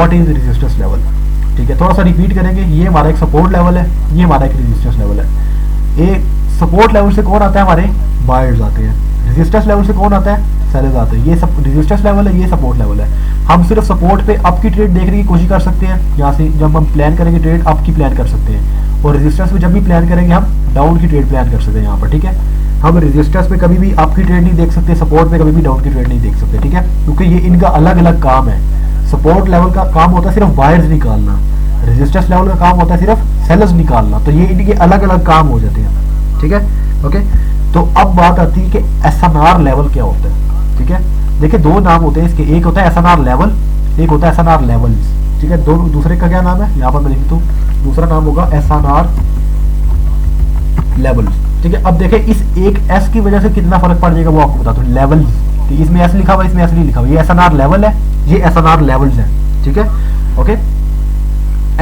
What is resistance level. ठीक है, थोड़ा सा रिपीट करेंगे। ये हमारा एक सपोर्ट लेवल है, ये हमारा एक रेजिस्टेंस लेवल है। एक सपोर्ट लेवल से कौन आता है, हमारे बायर्स आते हैं। रेजिस्टेंस लेवल से कौन आता है, सेलर्स आते हैं। ये सब रेजिस्टेंस लेवल है, ये सपोर्ट लेवल है। हम सिर्फ सपोर्ट पे अप की ट्रेड देखने की कोशिश कर सकते हैं, यहाँ से जब हम प्लान करेंगे ट्रेड अप की प्लान कर सकते हैं, और रेजिस्टेंस पे जब भी प्लान करेंगे हम डाउन की ट्रेड प्लान कर सकते हैं यहाँ पर। ठीक है, हम रेजिस्टेंस पे कभी भी अप की ट्रेड नहीं देख सकते, सपोर्ट पे कभी भी डाउन की ट्रेड नहीं देख सकते। ठीक है, क्योंकि ये इनका अलग अलग काम है। सपोर्ट लेवल का काम होता है सिर्फ बायर्स निकालना, रेजिस्टेंस लेवल का काम होता है सिर्फ सेलर्स निकालना, तो ये इनके अलग अलग काम हो जाते हैं। ठीक है, ओके। तो अब बात आती है कि एसएनआर लेवल क्या होता है। ठीक है, देखिए दो नाम होते हैं इसके, एक होता है एसएनआर लेवल, एक होता है एसएनआर लेवल्स। ठीक है, दोनों दूसरे का क्या नाम है, यहाँ पर मैं लिख दूँ, दूसरा नाम होगा एसएनआर लेवल्स। ठीक है, अब देखें इस एक एस की वजह से कितना फर्क पड़ जाएगा वो आपको बता दूं। लेवल्स, इसमें एस लिखा हुआ, इसमें एस नहीं लिखा हुआ, ये एसएनआर लेवल है, ये एसएनआर लेवल्स है। ठीक है, ओके।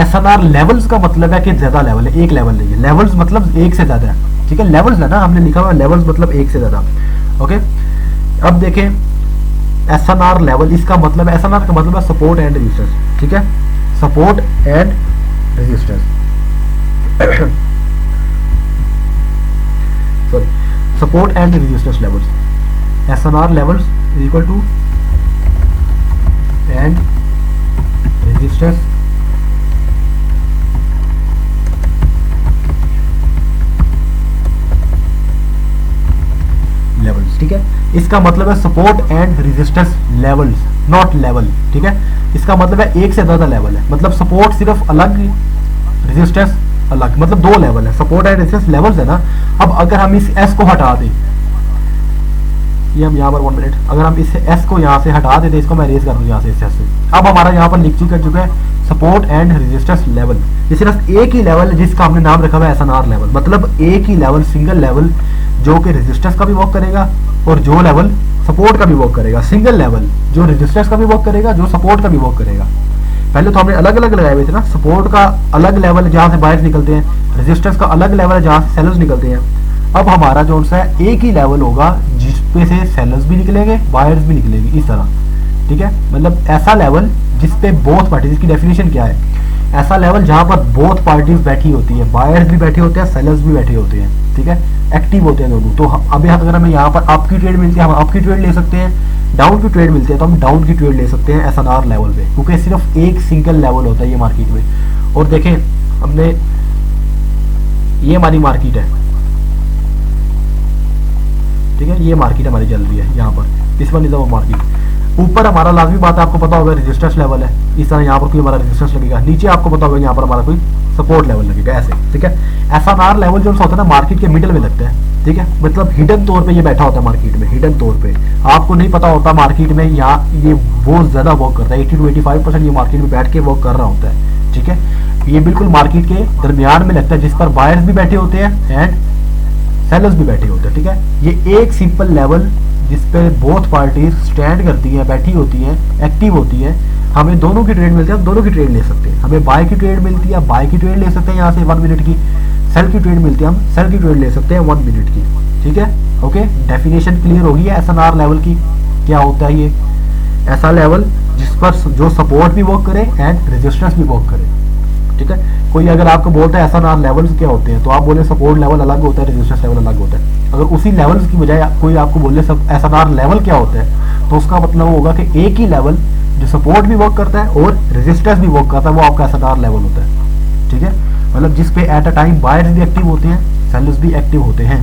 एसएनआर लेवल्स का मतलब है कि ज्यादा लेवल है, एक लेवल नहीं है। लेवल्स मतलब एक से ज्यादा है। ठीक है, लेवल्स है ना, हमने लिखा हुआ लेवल्स मतलब एक से ज्यादा। ओके, अब देखें एसएनआर लेवल, इसका मतलब एसएनआर का मतलब है सपोर्ट एंड रेजिस्टेंस। ठीक है, support and resistance, sorry, support and resistance levels. SNR levels is equal to and resistance levels. ठीक है, इसका मतलब है support and resistance levels, not level. ठीक है, इसका मतलब है एक से ज्यादा लेवल है, मतलब सपोर्ट सिर्फ अलग, रेजिस्टेंस अलग, मतलब दो लेवल है, सपोर्ट एंड रेजिस्टेंस लेवल्स है ना। अब अगर हम इस एस को हटा दें, ये हम यहाँ पर 1 मिनट, अगर हम इस एस को यहाँ से हटा देते, इसको मैं रेज कर दूँ यहाँ से इस एस से, अब हमारा यहाँ पर लिख चुका है सपोर्ट एंड रेजिस्टेंस लेवल। ये सिर्फ एक ही लेवल है जिसका हमने नाम रखा हुआ है एसएनआर लेवल, मतलब एक ही लेवल, सिंगल लेवल, जो कि रेजिस्टेंस का भी वर्क करेगा और जो लेवल सपोर्ट का भी वर्क करेगा। सिंगल लेवल जो रेजिस्टेंस का भी वर्क करेगा, जो सपोर्ट का भी वर्क करेगा। पहले तो हमने अलग अलग लगाए हुए थे ना, सपोर्ट का अलग लेवल है जहाँ से बायर्स निकलते हैं, रेजिस्टेंस का अलग लेवल है जहाँ से सेलर्स निकलते हैं। अब हमारा जो है एक ही लेवल होगा जिसपे से सेलर्स भी निकलेंगे, बायर्स भी निकलेंगे, इस तरह। ठीक है, मतलब ऐसा लेवल जिसपे बोथ पार्टीज, इसकी डेफिनेशन क्या है, ऐसा लेवल जहां पर बोथ पार्टीज बैठी होती है, बायर्स भी बैठे होते हैं, सेलर्स भी बैठे होते हैं। ठीक है, एक्टिव होते हैं दोनों। तो अभी अगर हमें यहाँ पर अप की ट्रेड मिलती है, हम अप की ट्रेड ले सकते हैं, डाउन की ट्रेड मिलती है तो हम डाउन की ट्रेड ले सकते हैं एसएनआर लेवल पे, क्योंकि सिर्फ एक सिंगल लेवल होता है ये मार्केट में। और देखें हमने, ये हमारी मार्केट है, ठीक है, ये मार्केट हमारी चल रही है यहाँ पर, this one is our market. ऊपर हमारा लाजमी बात है, आपको पता होगा रेजिस्टेंस लेवल है, इस तरह यहाँ पर कोई हमारा रेजिस्टेंस लगेगा, नीचे आपको पता होगा यहाँ पर हमारा कोई सपोर्ट लेवल लगेगा, ऐसे। ठीक है, एसएनआर लेवल जो होता है ना मार्केट के मिडिल में लगता है। ठीक है, मतलब हिडन तौर पे ये बैठा होता है मार्केट में, हिडन तौर पे आपको नहीं पता होता मार्केट में, यहाँ ये बहुत ज्यादा वर्क करता है, 80 to 85% ये मार्केट में बैठ के वर्क कर रहा होता है। ठीक है, ये बिल्कुल मार्केट के दरमियान में लगता है, जिस पर बायर्स भी बैठे होते हैं एंड सेलर्स भी बैठे होते हैं। ठीक है, ये एक सिंपल लेवल जिसपे बोथ पार्टीज स्टैंड करती है, बैठी होती है, एक्टिव होती है, हमें दोनों की ट्रेड मिलती है, हम दोनों की ट्रेड ले सकते हैं। हमें बाय की ट्रेड मिलती है, बाय की ट्रेड ले सकते हैं यहाँ से 1 मिनट की, सेल की ट्रेड मिलती है, हम सेल की ट्रेड ले सकते हैं 1 मिनट की। ठीक है, ओके, डेफिनेशन क्लियर होगी है एसएनआर लेवल की, क्या होता है ये ऐसा लेवल जिस पर जो सपोर्ट भी वर्क करे एंड रेजिस्टेंस भी वर्क करे। ठीक है, कोई अगर आपको बोलता है एसएनआर लेवल्स क्या होते हैं, तो आप बोले सपोर्ट लेवल अलग होता है, रेजिस्टेंस लेवल अलग होता है। अगर उसी लेवल्स की बजाय कोई आपको बोले सब एसएनआर लेवल क्या होता है, तो उसका मतलब होगा कि एक ही लेवल जो सपोर्ट भी वर्क करता है और रेजिस्टेंस भी वर्क करता है, वो आपका एसएनआर लेवल होता है। ठीक है, मतलब जिसपे एट अ टाइम बायर्स भी एक्टिव होते हैं, सेलर्स भी एक्टिव होते हैं।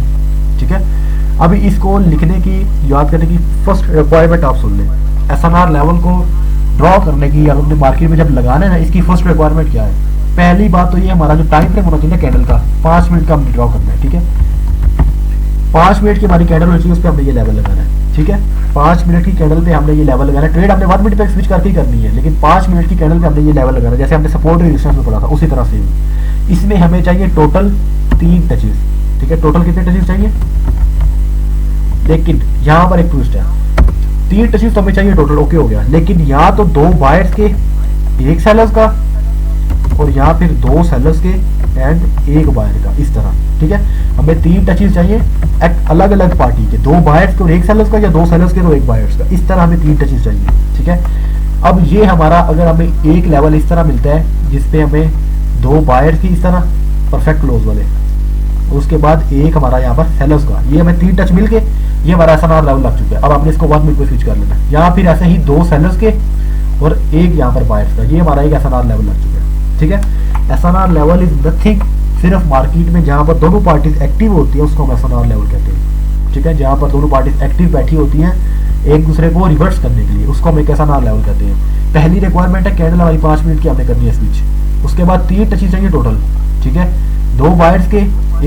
ठीक है, अभी इसको लिखने की, याद करने की फर्स्ट रिक्वायरमेंट आप सुन लें। एसएनआर लेवल को ड्रॉ करने की, या अपने मार्केट में जब लगाना है ना, इसकी फर्स्ट रिक्वायरमेंट क्या है। पहली बात तो ये हमारा जो टाइम फ्रेम होना चाहिए कैंडल का, 5 मिनट का हमने ड्रॉ करना है। ठीक है, 5 मिनट की हमारी कैंडल होनी चाहिए, उस पर हमने ये लेवल लगाना है। ठीक है, 5 मिनट की कैंडल पे हमने ये लेवल लगाना है। ट्रेड हमने 1 मिनट पे स्विच करके ही करनी है, लेकिन 5 मिनट की कैंडल पे हमने ये लेवल लगाना है, जैसे हमने सपोर्ट रेजिस्टेंस में पढ़ा था उसी तरह से। इसमें हमें चाहिए टोटल 3 टचेस। ठीक है, टोटल कितने टचेस चाहिए, लेकिन यहाँ पर एक ट्विस्ट है, 3 टचेस तो हमें चाहिए टोटल, ओके हो गया, लेकिन यहाँ तो 2 बायर्स के, 1 सेलर्स का, और यहाँ फिर 2 सेलर्स के एंड 1 बायर का, इस तरह। ठीक है, हमें 3 टचेस चाहिए अलग अलग पार्टी के, 2 बायर्स के और 1 सेलर्स का, या 2 सेलर्स के और 1 बायर्स का, इस तरह हमें 3 टचेस चाहिए। ठीक है, अब ये हमारा अगर हमें एक लेवल इस तरह मिलता है जिसपे हमें दो बायर्स की इस तरह परफेक्ट क्लोज वाले, उसके बाद एक हमारा यहाँ पर सेलर्स का, ये हमें 3 टच मिल के ये हमारा एसएनआर लेवल लग चुका है। अब आपने इसको 1 मिनट पे स्विच कर लेना है, यहाँ फिर ऐसे ही 2 सेलर्स के और एक यहाँ पर बायर्स का, ये हमारा एक एसएनआर लेवल लग चुका है। ठीक है, एसएनआर लेवल इज नथिंग, सिर्फ मार्केट में जहाँ पर दोनों पार्टीज एक्टिव होती है उसको हम एसएनआर लेवल कहते हैं। ठीक है, जहाँ पर दोनों पार्टीज एक्टिव बैठी होती हैं एक दूसरे को रिवर्स करने के लिए, उसको हम एक एसएनआर लेवल कहते हैं। पहली रिक्वायरमेंट है कैंडल हमारी 5 मिनट की हमने करनी है स्विच, उसके बाद 3 टचेस चाहिए टोटल। ठीक है, 2 बायर्स के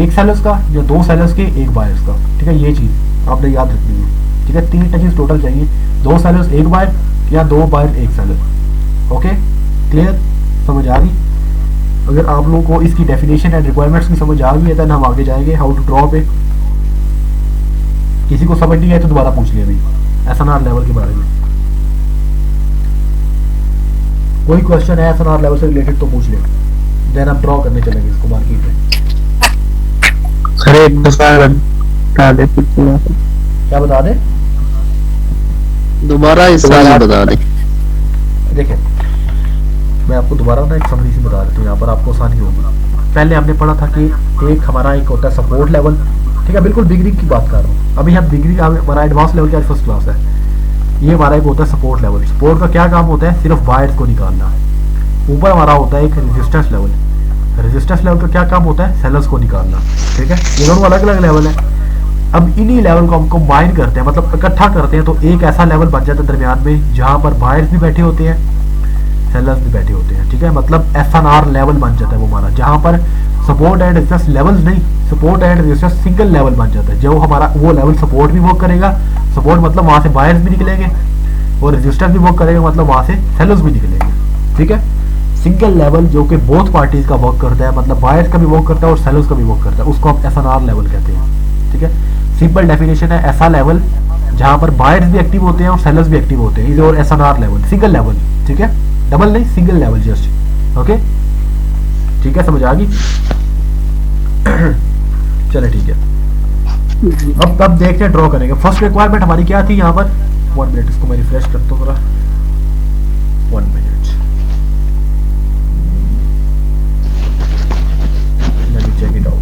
एक सेलर्स का या 2 सेलर्स के एक बायर्स का। ठीक है, ये चीज आपने याद रखनी है। ठीक है, 3 टचेस टोटल चाहिए, 2 सेलर्स एक बायर या 2 बायर एक सेलर। ओके, क्लियर, समझ आ गई? अगर आप लोगों को इसकी डेफिनेशन एंड रिक्वायरमेंट्स की समझ आ गई है तो हम आगे जाएंगे हाउ टू ड्रॉ पे। किसी को समझ नहीं आए तो दोबारा पूछ लिया भाई एसएनआर लेवल के बारे में। कोई क्वेश्चन है एसएनआर लेवल से रिलेटेड तो पूछ ले, देन आप ड्रॉ करने चलेंगे इसको मार्केट में। सर एक दफा बता दे, क्या बता दे? दोबारा इस साल बता दे। देखिए मैं आपको दोबारा ना एक समरी से बता देता हूँ, यहाँ पर आपको आसानी होगी। पहले हमने पढ़ा था कि एक हमारा एक होता है सपोर्ट लेवल। ठीक है, बिल्कुल बिगनिंग की बात कर रहा हूँ, अभी हम बिगनिंग, हमारा एडवांस लेवल क्या फर्स्ट क्लास है। ये हमारा एक होता है सपोर्ट लेवल। सपोर्ट का क्या काम होता है? सिर्फ बायर्स को निकालना। ऊपर हमारा होता है एक रेजिस्टेंस लेवल। रेजिस्टेंस लेवल का क्या काम होता है? सेलर्स को निकालना। ठीक है, ये दोनों अलग अलग लेवल है। अब इन्हीं लेवल को हम कंबाइन करते हैं, मतलब इकट्ठा करते हैं, तो एक ऐसा लेवल बन जाता है दरमियान में जहां पर बायर्स भी बैठे होते हैं, सेलर्स भी बैठे होते हैं। ठीक है, मतलब एसएनआर लेवल बन जाता है वो हमारा, जहां पर सपोर्ट एंड रेजिस्टेंस लेवल्स नहीं, support and resistance single level बन जाता है। जो हमारा वो लेवल सपोर्ट भी वर्क करेगा, सपोर्ट मतलब वहां से बायर्स भी निकलेंगे, और रेजिस्टेंस भी वर्क करेगा मतलब वहां से सेलर्स भी निकलेंगे। ठीक है, सिंगल लेवल जो कि बोथ पार्टीज का वर्क करता है, मतलब बायर्स का भी वर्क करता है और सेलर्स का भी वर्क करता है, उसको हम एसएनआर लेवल कहते हैं। ठीक है, सिंपल डेफिनेशन है, ऐसा लेवल जहां पर बायर्स भी एक्टिव होते हैं और सेलर्स भी एक्टिव होते हैं, इज और एसएनआर लेवल, सिंगल लेवल। ठीक है, डबल नहीं, सिंगल लेवल जस्ट। ओके, ठीक है, समझ आ गई? चले ठीक है, अब देखते हैं ड्रॉ करेंगे। फर्स्ट रिक्वायरमेंट हमारी क्या थी यहाँ पर? 1 मिनट, इसको मैं रिफ्रेश करता हूँ जरा। 1 minute, let me check it out.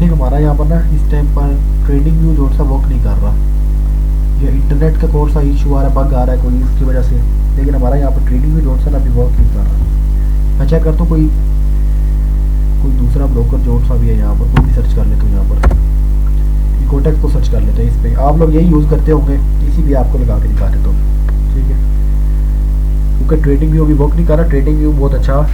हमारा यहाँ पर ना इस टाइम पर ट्रेडिंग व्यू जो सा वर्क नहीं कर रहा, या इंटरनेट का कौन सा इशू आ रहा है, बग आ रहा है कोई इसकी वजह से, लेकिन हमारा यहाँ पर ट्रेडिंग व्यू जो सा ना अभी वर्क नहीं कर रहा। मैं चेक करता हूँ कोई दूसरा ब्रोकर जो सा भी है यहाँ पर, कोई भी सर्च कर लेता हूँ। यहाँ पर इकोटेक्स को सर्च कर लेते हैं, इस पर आप लोग यही यूज़ करते होंगे, इसी भी आपको लगा के दिखा देता हूँ। ठीक है, क्योंकि ट्रेडिंग व्यू अभी वर्क नहीं कर रहा। ट्रेडिंग व्यू बहुत अच्छा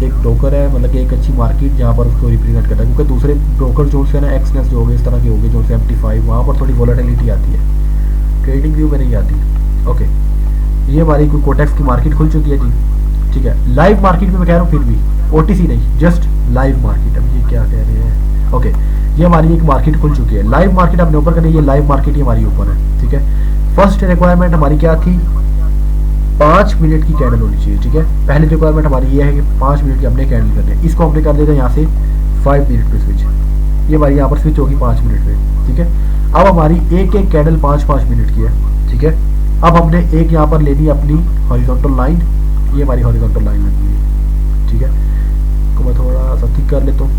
एक ब्रोकर है, मतलब कि एक अच्छी मार्केट जहाँ पर उसको रिप्रेजेंट करता है, क्योंकि दूसरे ब्रोकर जो से ना एक्सनेस जो हो गए इस तरह के हो गए, जो से MT5, वहाँ पर थोड़ी वॉलेटिलिटी आती है, ट्रेडिंग व्यू में नहीं आती। ओके, ये हमारी कोई कोटेक्स की मार्केट खुल चुकी है जी। ठीक है, लाइव मार्केट में मैं कह रहा हूँ, फिर भी OTC नहीं, जस्ट लाइव मार्केट। अब ये क्या कह रहे हैं? ओके, ये हमारी एक मार्केट खुल चुकी है। लाइव मार्केट हमने ऊपर करनी, ये लाइव मार्केट ही हमारी ऊपर है। ठीक है, फर्स्ट रिक्वायरमेंट हमारी क्या थी? 5 मिनट की कैंडल होनी चाहिए। ठीक है, पहली रिक्वायरमेंट हमारी ये है कि 5 मिनट की हमने कैंडल करनी है। इसको हमने कर देगा यहाँ से 5 मिनट पे स्विच, ये हमारी यहाँ पर स्विच होगी 5 मिनट पे। ठीक है, अब हमारी एक एक कैंडल 5-5 मिनट की है। ठीक है, अब हमने एक यहाँ पर लेनी है अपनी हॉरिजॉन्टल लाइन, ये हमारी हॉरिजॉन्टल लाइन लगी है। ठीक है, तो मैं थोड़ा सा ठीक कर लेता हूँ।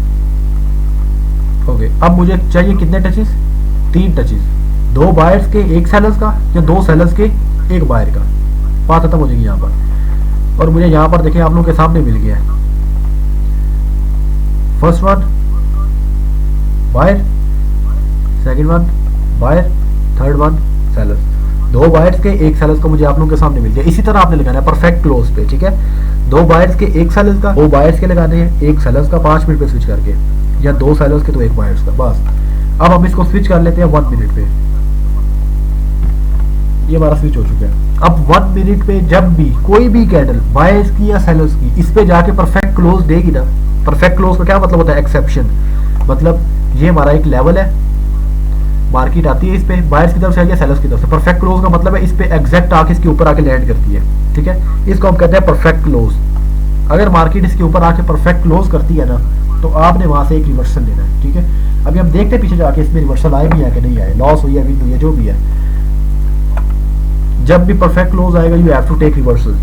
ओके, अब मुझे चाहिए कितने टचेस? 3 टचेस, 2 बायर्स के एक सेलर्स का या 2 सेलर्स के एक बायर का, बात खत्म हो जाएगी यहाँ पर। और मुझे यहाँ पर देखें आप लोगों के सामने मिल गया है, first one buyer, second one buyer, third one sellers. 2 buyers के एक सेलर्स को मुझे आप लोगों के सामने मिल गया। इसी तरह आपने लगाना है परफेक्ट क्लोज पे। ठीक है, दो बायर्स के एक सेलर्स का, दो बायर्स के लगाने हैं, एक सेलर्स का 5 मिनट पे स्विच करके, या दो सेलर्स के तो एक बायर्स का, बस। अब हम इसको स्विच कर लेते हैं 1 मिनट पे। ये हमारा स्विच हो चुका है। अब 1 मिनट पे जब भी कोई भी कैंडल बायर्स की या सेलर्स की इस पे जाके परफेक्ट क्लोज देगी ना, परफेक्ट क्लोज का क्या मतलब होता है, एक्सेप्शन, मतलब ये हमारा एक लेवल है, मार्केट आती है इस पे बायर्स की तरफ से या सेलर्स की तरफ से, परफेक्ट क्लोज का मतलब है इस पे एग्जैक्ट आके इसके ऊपर आके लैंड करती है, ठीक है, इसको हम कहते हैं परफेक्ट क्लोज। अगर मार्केट इसके ऊपर आके परफेक्ट क्लोज करती है ना, तो आपने वहां से एक रिवर्सल लेना है, ठीक है। अभी हम देखते हैं पीछे जाके इसमें रिवर्सल आए भी है कि नहीं आए, लॉस हुई है, विन हुई है, जो भी है, जब भी परफेक्ट क्लोज आएगा you have to take reversal,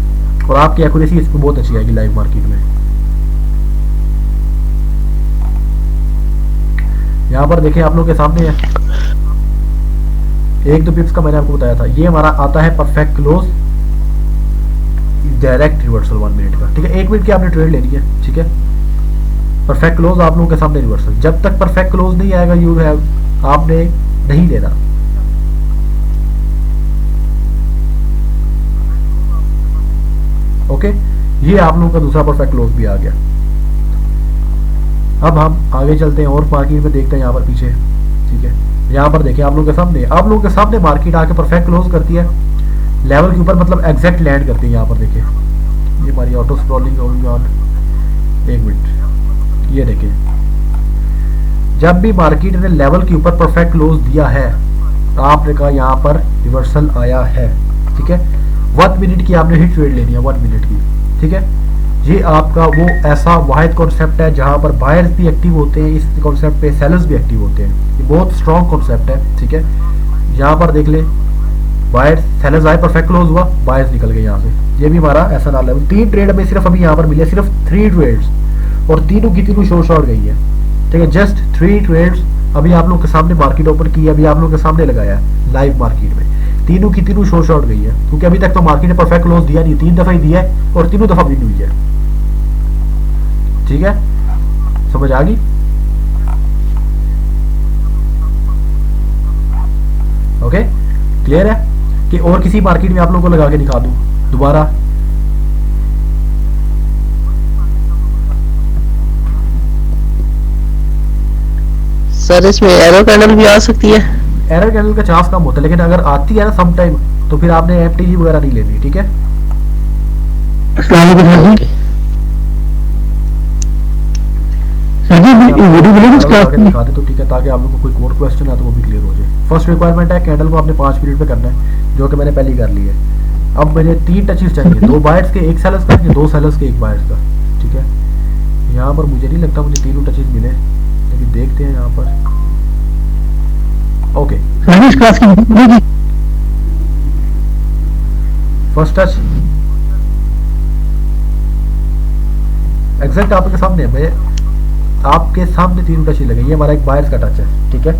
और आपकी एक्यूरेसी इसमें बहुत अच्छी आएगी लाइव मार्केट में। यहाँ पर देखें आप लोग के सामने है, 1-2 पिप्स का मैंने आपको बताया था, ये हमारा आता है perfect close, direct reversal 1 minute का, ठीक है। 1 मिनट की आपने ट्रेड लेनी है, ठीक है, परफेक्ट क्लोज आप लोगों के सामने रिवर्सल, जब तक परफेक्ट क्लोज नहीं आएगा यू हैव, आपने नहीं लेना। ओके, ये आप लोगों का दूसरा परफेक्ट क्लोज भी आ गया। अब हम आगे चलते हैं और मार्केट में देखते हैं यहाँ पर पीछे, ठीक है। यहाँ पर देखिए आप लोगों के सामने मार्केट आके परफेक्ट क्लोज करती है लेवल के ऊपर, मतलब एग्जैक्ट लैंड करती है। यहाँ पर देखिए ये हमारी ऑटो स्क्रॉलिंग होगी ऑन, 1 मिनट, ये देखिए जब भी मार्केट ने लेवल के ऊपर परफेक्ट क्लोज दिया है, आपने कहा यहाँ पर रिवर्सल आया है, ठीक है। 1 मिनट की आपने हिट ट्रेड लेनी है, 1 मिनट की, ठीक है। ये आपका वो ऐसा वाहिद कॉन्सेप्ट है जहां पर बायर्स भी एक्टिव होते हैं, इस कॉन्सेप्ट पे सेलर्स भी एक्टिव होते हैं, ये बहुत स्ट्रॉन्ग कॉन्सेप्ट है, ठीक है। यहाँ पर देख ले, बायर्स सेलर्स आए, परफेक्ट क्लोज हुआ, बायर्स निकल गए यहाँ से। ये भी हमारा ऐसा ना लेवल, 3 ट्रेड में सिर्फ अभी यहाँ पर मिले, सिर्फ 3 ट्रेड्स, और तीनों की तीनों शॉर्ट गई है, ठीक है। जस्ट 3 ट्रेड्स अभी आप लोग के सामने मार्केट ओपन की है, अभी आप लोग के सामने लगाया है लाइव मार्केट में, तीनों की तीनों शॉर्ट गई है, क्योंकि अभी तक तो मार्केट ने परफेक्ट क्लोज दिया नहीं, 3 दफा ही दिया है और तीनों दफा विन हुई है, ठीक है। समझ आ गई? ओके, क्लियर है कि और किसी मार्केट में आप लोगों को लगा के दिखा दूं दोबारा? सर इसमें एरो कैंडल भी आ सकती है? एरर कैंडल का चांस कम होता है, लेकिन अगर आती है ना सम टाइम, तो फिर आपने एफटीजी वगैरह नहीं लेनी, ठीक है। दिखा दे तो ठीक है, ताकि आप लोगों को कोई और क्वेश्चन है तो वो भी क्लियर हो जाए। फर्स्ट रिक्वायरमेंट है कैंडल को आपने 5 मिनट पे करना है, जो कि मैंने पहले ही कर ली है। अब मुझे 3 टचेस चाहिए, 2 बायर्स के एक सेलर्स का, 2 सेलर्स के एक बायर्स का, ठीक है। यहाँ पर मुझे नहीं लगता मुझे तीनों टचेस मिले, लेकिन देखते हैं यहाँ पर। ओके, फर्स्ट टच एग्जैक्ट आपके सामने है, मैं आपके सामने 3 टच ही लगे। ये हमारा एक बायर्स का टच है, ठीक है,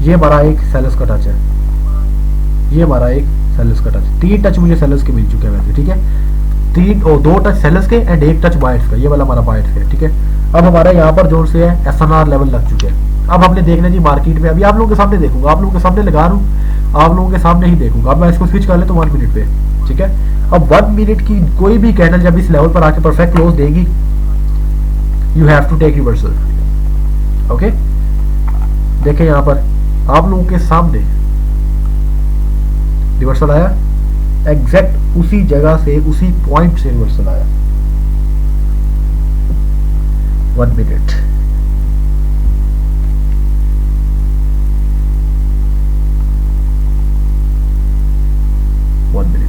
ये हमारा एक सेलर्स का टच है, ये हमारा एक सेलर्स का टच, 3 टच मुझे सेलर्स के मिल चुके हैं वैसे, ठीक है। 3 और 2 टच सेलर्स के एंड 1 टच बायर्स का, ये वाला हमारा बायर्स है, ठीक है। अब हमारा यहाँ पर जोर से है एसएनआर लेवल लग चुके हैं। अब हमने देखना जी मार्केट में, अभी आप लोगों के सामने देखूंगा, आप लोगों के सामने लगा रहा हूँ, आप लोगों के सामने ही देखूंगा। अब मैं इसको स्विच कर ले तो 1 मिनट पे, ठीक है। अब 1 मिनट की कोई भी कैंडल जब इस लेवल पर आके परफेक्ट क्लोज देगी, you have to take reversal, okay. देखें यहाँ पर आप लोगों के सामने रिवर्सल आया, एग्जैक्ट उसी जगह से, उसी पॉइंट से रिवर्सल आया। 1 मिनट,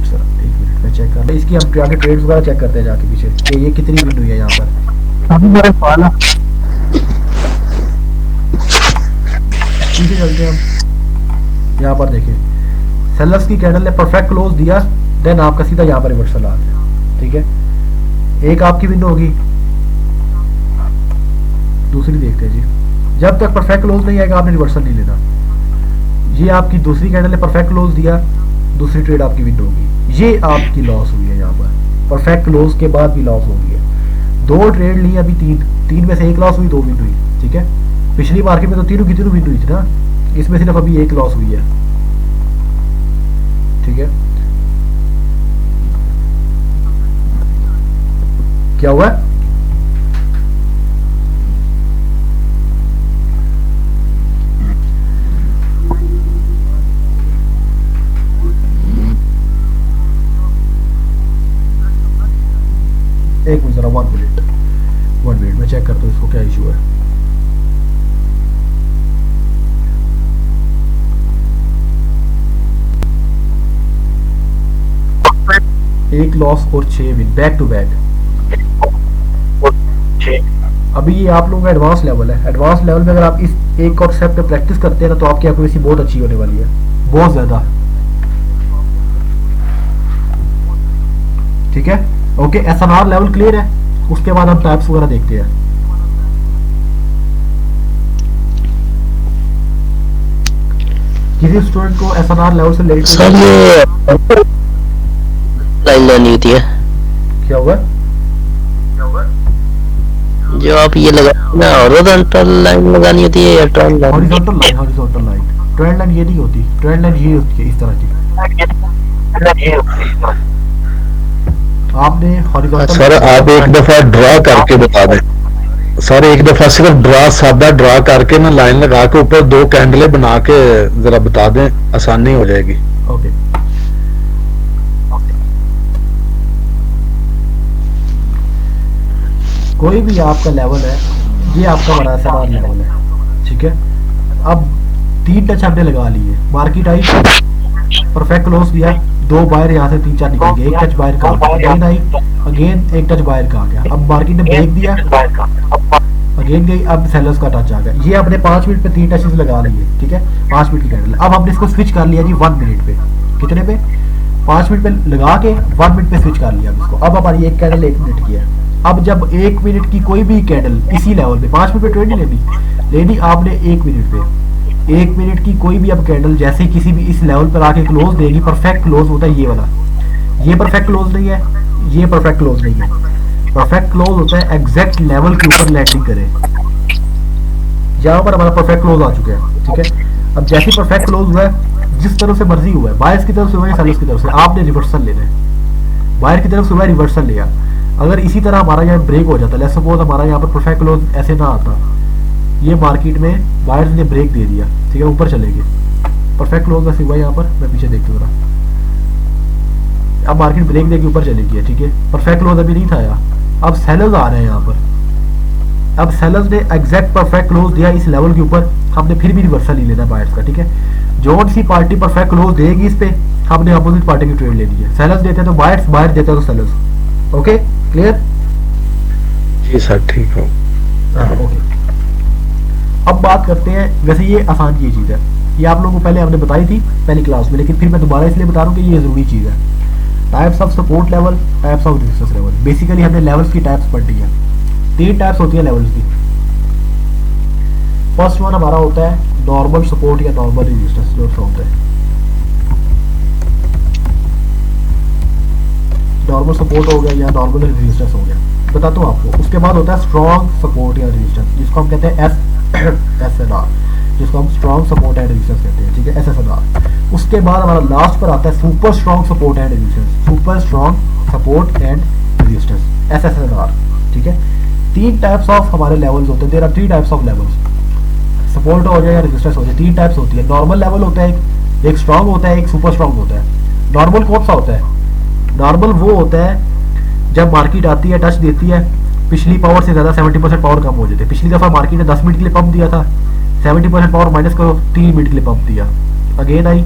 सर 1 मिनट में चेक कर, इसकी हम आगे ट्रेड्स वगैरह चेक करते हैं जाके पीछे कि ये कितनी विन हुई है। यहाँ पर अभी मेरे पाला पीछे चलते हैं हम। यहाँ पर देखिए सेलर्स की कैंडल ने परफेक्ट क्लोज दिया, देन आपका सीधा यहाँ पर रिवर्सल आ गया, ठीक है। एक आपकी विंडो होगी, दूसरी देखते हैं जी। जब तक परफेक्ट क्लोज नहीं आएगा आपने रिवर्सल नहीं लेना। ये आपकी दूसरी कैंडल ने परफेक्ट क्लोज दिया, दूसरी ट्रेड आपकी विंडो होगी, ये आपकी लॉस हुई है। यहाँ पर परफेक्ट क्लोज के बाद भी लॉस हो गई है। 2 ट्रेड ली, अभी 3 में से 1 लॉस हुई, 2 विन हुई, ठीक है। पिछली मार्केट में तो तीनों की तीनों विन हुई थी ना, इसमें सिर्फ अभी 1 लॉस हुई है, ठीक है। क्या हुआ है? एक मिनट जरा, 1 मिनट मैं चेक करता हूँ इसको क्या इशू है। एक लॉस और 6 विन बैक टू बैक। अभी ये आप लोगों का एडवांस लेवल है। एडवांस लेवल में अगर आप इस एक कॉन्सेप्ट पे प्रैक्टिस करते हैं ना तो आपकी एक्यूरेसी बहुत अच्छी होने वाली है, बहुत ज्यादा। ठीक है, ओके। एसएनआर लेवल क्लियर है, उसके बाद हम टाइप्स वगैरह देखते हैं। किसी स्टूडेंट को एसएनआर लेवल से लेकर सर ये लाइन लेनी होती है क्या हुआ? जो आप ये लगा ना, हॉरिजॉन्टल लाइन लगानी होती है या trend line? Horizontal line, horizontal line. Trend line ये नहीं होती, ट्रेंड लाइन ये होती है इस तरह की। आपने हॉरिजॉन्टल सर आप एक दफा ड्रा करके बता दें। सर एक दफा सिर्फ ड्रा, सादा ड्रा करके ना लाइन लगा के ऊपर 2 कैंडलें बना के जरा बता दें, आसानी हो जाएगी। ओके। कोई भी आपका लेवल है, ये आपका बड़ा एसएनआर लेवल है, ठीक है। अब 3 टच हमने लगा लिए, मार्केट आई, परफेक्ट क्लोज दिया, 2 बायर यहाँ से 3-4 निकल गए, 1 टच बायर का अगेन आई, अगेन 1 टच बायर का आ गया। अब मार्केट ने ब्रेक दिया, अगेन गई, अब सेलर्स का टच आ गया। ये अपने 5 मिनट पे 3 टचेस लगा लिए, ठीक है, 5 मिनट की कैंडल। अब हमने इसको स्विच कर लिया जी 1 मिनट पे। कितने पे? 5 मिनट पे लगा के 1 मिनट पे स्विच कर लिया इसको। अब हमारी एक कैंडल 1 मिनट की है। अब जब 1 मिनट की कोई भी कैंडल इसी लेवल पे, 5 मिनट पे ट्रेड नहीं लेनी आपने, 1 मिनट पे 1 मिनट की कोई भी अब कैंडल जैसे किसी भी इस लेवल पर आके क्लोज देगी, परफेक्ट क्लोज होता है ये वाला। ये परफेक्ट क्लोज नहीं है, ये परफेक्ट क्लोज नहीं है। परफेक्ट क्लोज होता है एग्जैक्ट लेवल के ऊपर लैंडिंग करे। यहाँ पर हमारा परफेक्ट क्लोज आ चुका है, ठीक है। अब जैसे परफेक्ट क्लोज हुआ है, जिस तरह से मर्जी हुआ है, बायर्स की तरफ से हुआ है, सेलर्स की तरफ से, आपने रिवर्सल लेना है। बायर की तरफ से हुआ है, रिवर्सल लिया। अगर इसी तरह हमारा यहाँ ब्रेक हो जाता, लेट्स सपोज हमारा यहाँ पर परफेक्ट क्लोज ऐसे ना आता, ये मार्केट में बायर्स ने ब्रेक दे दिया, ठीक है, ऊपर चले गए। परफेक्ट क्लोज ऐसे हुआ यहाँ पर, मैं पीछे देखता हूँ जरा। अब मार्केट ब्रेक देके ऊपर चली गई है, ठीक है, परफेक्ट क्लोज अभी नहीं था यहाँ। अब सेलर्स आ रहे हैं यहाँ पर। अब सेलर्स ने एग्जैक्ट परफेक्ट क्लोज दिया इस लेवल के ऊपर, हमने फिर भी रिवर्सल नहीं लेना बायर्स का, ठीक है। जो सी पार्टी परफेक्ट क्लोज देगी इस पे, हमने अपोजिट पार्टी की ट्रेड लेनी है। सेलर्स देते हैं तो बायर्स, बायर देते हैं तो सेलर्स। Okay, clear? जी सर, ठीक हो। ओके। अब बात करते हैं, वैसे ये आसान ये चीज़ है, ये आप लोगों को पहले हमने बताई थी पहली क्लास में, लेकिन फिर मैं दोबारा इसलिए बता रहा हूँ कि ये जरूरी चीज़ है। Types of support level, types of resistance level. Basically हमने लेवल्स की टाइप्स पढ़ ली है। 3 टाइप्स होती है लेवल्स की। फर्स्ट वन हमारा होता है नॉर्मल सपोर्ट या नॉर्मल रेजिस्टेंस, जो होता है नॉर्मल सपोर्ट हो गया या नॉर्मल रेजिस्टेंस हो गया, बताता हूँ आपको। उसके बाद होता है स्ट्रॉन्ग सपोर्ट या रेजिस्टेंस, जिसको हम कहते हैं SSR, जिसको हम स्ट्रॉन्ग सपोर्ट एंड रेजिस्टेंस कहते हैं, ठीक है, SSR। उसके बाद हमारा लास्ट पर आता है super strong support and resistance, super strong support and resistance, SSR, ठीक है। 3 टाइप्स ऑफ हमारे लेवल्स होते हैं। There are 3 types of levels, support हो जाए या रेजिस्टेंस हो जाए, 3 टाइप्स होती है। नॉर्मल लेवल होता है, एक स्ट्रॉन्ग होता है, एक सुपर स्ट्रॉन्ग होता है। नॉर्मल कौन सा होता है? नॉर्मल वो होता है जब मार्केट आती है, टच देती है, पिछली पावर से ज़्यादा 70% पावर कम हो जाती है। पिछली दफ़ा मार्केट ने 10 मिनट के लिए पंप दिया था, 70% पावर माइनस करो 3 मिनट के लिए पंप दिया, अगेन आई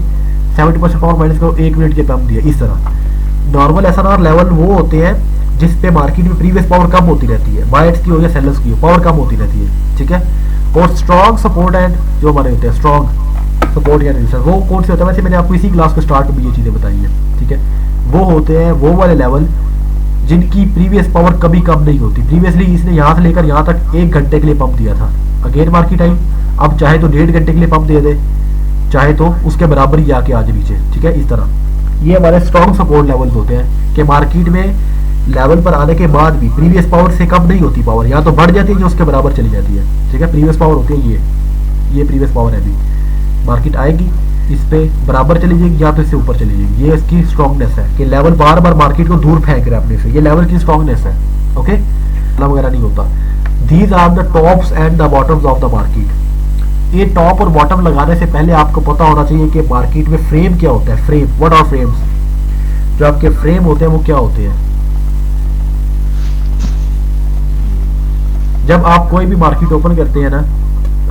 70% पावर माइनस करो 1 मिनट के पंप दिया, इस तरह। नॉर्मल एसएनआर लेवल वो होते हैं जिस पे मार्केट में प्रीवियस पावर कम होती रहती है, बायर्स की हो या सेलर्स की हो, पावर कम होती रहती है, ठीक है। और स्ट्रॉन्ग सपोर्ट एंड जो हमारे होते हैं स्ट्रॉन्ग सपोर्ट या रेजिस्टेंस, वो कौन से होता है? वैसे मैंने आपको इसी क्लास के स्टार्ट में ये चीज़ें बताई है, ठीक है। वो होते हैं वो वाले लेवल जिनकी प्रीवियस पावर कभी कम नहीं होती। प्रीवियसली इसने यहाँ से लेकर यहाँ तक 1 घंटे के लिए पंप दिया था, अगेन मार्केट आई, अब चाहे तो 1.5 घंटे के लिए पंप दे दे, चाहे तो उसके बराबर ही आके आ जाए नीचे, ठीक है, इस तरह। ये हमारे स्ट्रॉन्ग सपोर्ट लेवल्स होते हैं कि मार्केट में लेवल पर आने के बाद भी प्रीवियस पावर से कम नहीं होती पावर, यहाँ तो बढ़ जाती है जो उसके बराबर चली जाती है, ठीक है। प्रीवियस पावर होती है ये प्रीवियस पावर है, अभी मार्केट आएगी इस पे बराबर चली जाएगी या तो इससे ऊपर चली जाएगी। ये इसकी स्ट्रॉन्गनेस है कि लेवल बार बार मार्केट को दूर फेंक रहा है अपने से, ये लेवल की स्ट्रॉन्गनेस है, ओके, वगैरह नहीं होता। These are the tops and the bottoms of the market. ये टॉप और बॉटम लगाने से पहले आपको पता होना चाहिए कि मार्केट में फ्रेम क्या होता है। Frame, what are frames? जो आपके फ्रेम होते हैं वो क्या होते हैं? जब आप कोई भी मार्केट ओपन करते हैं ना,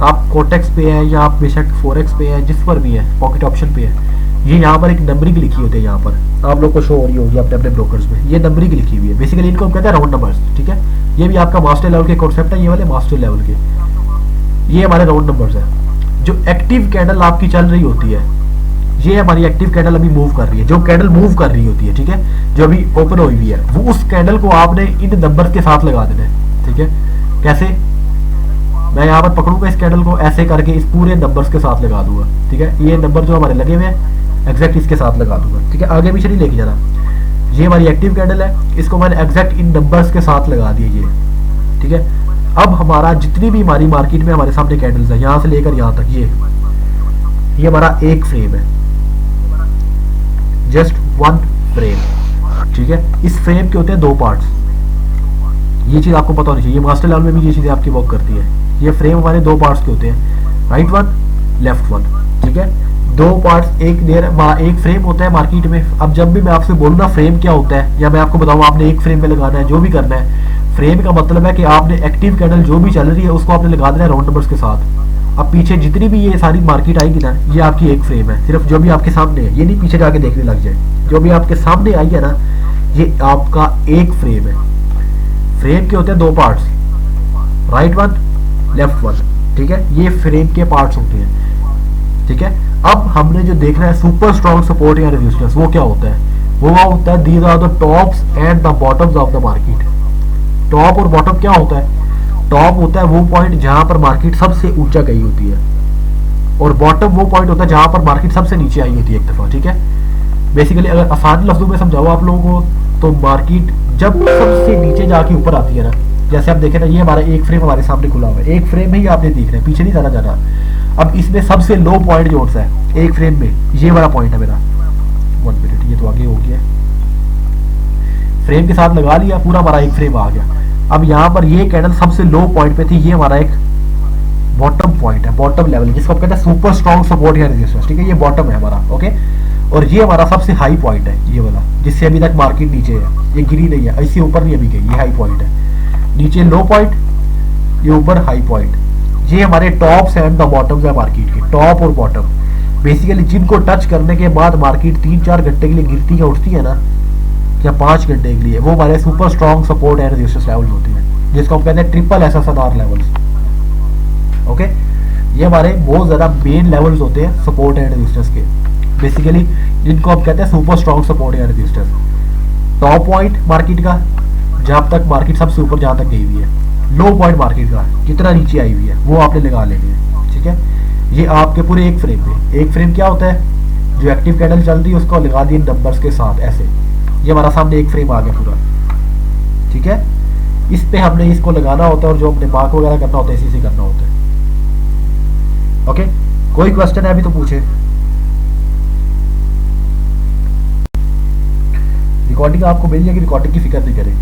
आप कोटेक्स पे है या आप बेशक फोरेक्स पे है, जिस पर भी है, पॉकेट ऑप्शन पे है, ये यहाँ पर एक नंबरिंग लिखी होती है। यहाँ पर आप लोग को शो हो रही होगी अपने अपने ब्रोकर्स में, ये नंबरिंग लिखी हुई है। बेसिकली इनको हम कहते हैं राउंड नंबर्स, ठीक है। ये भी आपका मास्टर लेवल के कॉन्सेप्ट है, ये वाले मास्टर लेवल के, ये हमारे राउंड नंबर्स है। जो एक्टिव कैंडल आपकी चल रही होती है, ये हमारी एक्टिव कैंडल अभी मूव कर रही है, जो कैंडल मूव कर रही होती है, ठीक है, जो अभी ओपन हुई हुई है, वो उस कैंडल को आपने इन नंबर्स के साथ लगा देना है, ठीक है। कैसे? मैं यहाँ पर पकड़ूंगा इस कैंडल को, ऐसे करके इस पूरे नंबर्स के साथ लगा दूंगा, ठीक है। ये नंबर जो हमारे लगे हुए हैं एग्जैक्ट इसके साथ लगा दूंगा, ठीक है। आगे पीछे नहीं लेके जाना। ये हमारी एक्टिव कैंडल है, इसको मैंने एग्जैक्ट इन नंबर्स के साथ लगा दिया, ये, ठीक है। अब हमारा जितनी भी हमारी मार्केट में हमारे सामने कैंडल्स है, यहाँ से लेकर यहाँ तक, ये हमारा एक फ्रेम है, जस्ट वन फ्रेम, ठीक है। इस फ्रेम के होते हैं दो पार्ट्स, ये चीज आपको पता होनी चाहिए। मास्टर लेवल में भी ये चीजें आपकी वर्क करती है। ये फ्रेम हमारे दो पार्ट्स के होते हैं, राइट वन, लेफ्ट वन, ठीक है। दो पार्ट्स, एक फ्रेम होता है मार्केट में। अब जब भी मैं आपसे बोलूँ ना फ्रेम क्या होता है, या मैं आपको बताऊँ आपने एक फ्रेम में लगाना है, जो भी करना है, फ्रेम का मतलब है कि आपने एक्टिव कैंडल जो भी चल रही है उसको आपने लगा देना है राउंड नंबर्स के साथ। अब पीछे जितनी भी ये सारी मार्केट आएगी ना, ये आपकी एक फ्रेम है, सिर्फ जो भी आपके सामने है, ये नहीं पीछे जाके देखने लग जाए, जो भी आपके सामने आई है ना, ये आपका एक फ्रेम है। फ्रेम के होते हैं दो parts, right one, left one, ठीक है। ये फ्रेम के पार्ट्स होते हैं, ठीक है। अब हमने जो देखना है सुपर स्ट्रॉन्ग सपोर्ट या रेजिस्टेंस, वो क्या होता है? वो होता है these are the tops and the bottoms of the market. Top और बॉटम क्या होता है? टॉप होता है वो पॉइंट जहां पर मार्केट सबसे ऊंचा गई होती है, और बॉटम वो पॉइंट होता है जहां पर मार्केट सबसे नीचे आई होती है एक दफा, ठीक है। बेसिकली अगर आसान लफ्जों में समझाओ आप लोगों को, तो मार्केट जब सबसे नीचे जाके ऊपर आती है ना, जैसे आप देखें ना, ये हमारा एक फ्रेम हमारे सामने खुला हुआ है, एक फ्रेम में ही आपने देख रहे हैं, पीछे नहीं जाना जाना। अब इसमें सबसे लो पॉइंट जो सा है एक फ्रेम में, ये वाला पॉइंट है मेरा, 1 मिनट, ये तो आगे हो गया, फ्रेम के साथ लगा लिया, पूरा हमारा एक फ्रेम आ गया। अब यहाँ पर ये कैंडल सबसे लो पॉइंट पे थी, ये हमारा एक बॉटम पॉइंट है, बॉटम लेवल, जिसको आप कहते हैं सुपर स्ट्रॉन्ग सपोर्ट या रेजिस्टेंस, ठीक है। ये बॉटम है हमारा, ओके। और ये हमारा सबसे हाई पॉइंट है, ये वाला, जिससे अभी तक मार्केट नीचे है, ये गिरी नहीं है, इससे ऊपर नहीं अभी गई, ये हाई पॉइंट है। नीचे लो पॉइंट, ये ऊपर हाई पॉइंट। ये हमारे टॉप्स एंड द बॉटम्स है मार्केट के, टॉप और बॉटम। बेसिकली जिनको टच करने के बाद मार्केट 3-4 घंटे के लिए गिरती है, उठती है ना, या 5 घंटे के लिए, वो हमारे super strong support and resistance level होते हैं, जिसको हम कहते हैं ट्रिपल SSNR लेवल्स, ओके। ये हमारे बहुत ज्यादा मेन लेवल्स होते हैं सपोर्ट एंड रेजिस्टेंस के, बेसिकली जिनको हम कहते हैं super strong support and resistance. Top point market का, जहां तक मार्केट सबसे ऊपर जहां तक गई हुई है। लो पॉइंट मार्केट का, जितना नीचे आई हुई है, वो आपने लगा लेनी है, ठीक है। ये आपके पूरे एक फ्रेम में, एक फ्रेम क्या होता है? जो एक्टिव कैंडल चल रही है उसको लगा दिए नंबर्स के साथ, ऐसे। ये हमारा सामने एक फ्रेम आ गया पूरा, ठीक है। इस पे हमने इसको लगाना होता है, और जो हमने मार्क वगैरह करना होता है इसी से करना होता है, ओके। कोई क्वेश्चन है अभी तो पूछे। रिकॉर्डिंग आपको मिल जाएगी, रिकॉर्डिंग की फिक्र नहीं करें।